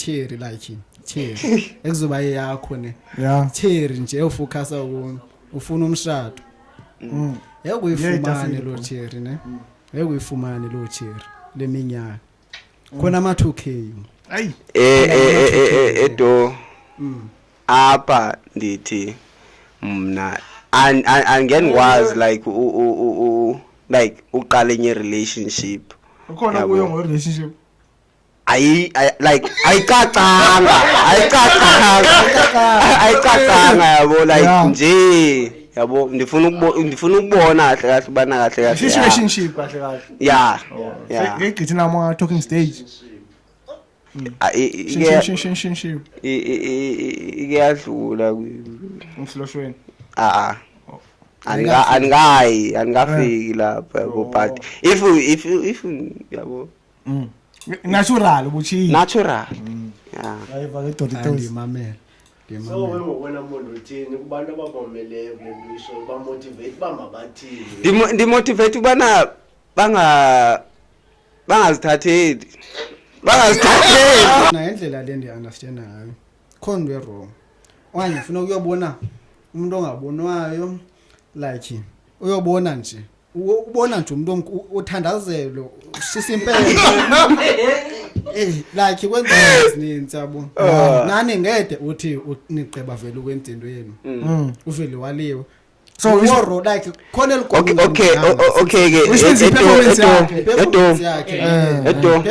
cherry like cherry ekuzoba yakho ne cherry nje ufocus ufuna umshado yakuyifumane lo cherry ne yakuyifumane lo cherry leminyaka khona ama 2k hayi edo apha ndithi mna angengikwazi like uqala enye relationship ukhona kuyo ngo relationship ayicacanga yabo like nje yabo ndifuna ukubona kahle ubana kahle situationship kahle yeah ngigcina ama talking stage situationship iyadlula umhloshweni angafiki lapha yabo but if yabo natural ubuchi natural ayiva ke doditozi mamela so wena umuntu uthini kubantu abavomeleyo ngisho ba motivate bamabathini ndimotivate ubana bangazithatheli na indlela le ndi understand ngayo khona we wrong wanye ufuna ukuyobona umuntu ongabonwayo like uyobona nje ubona nje umuntu uthandazelo sisimpela like kwenza izinto yabo nani ngede uthi niqeba vele ukwenza into yenu uvele waliwe so woro like khona okay ke edo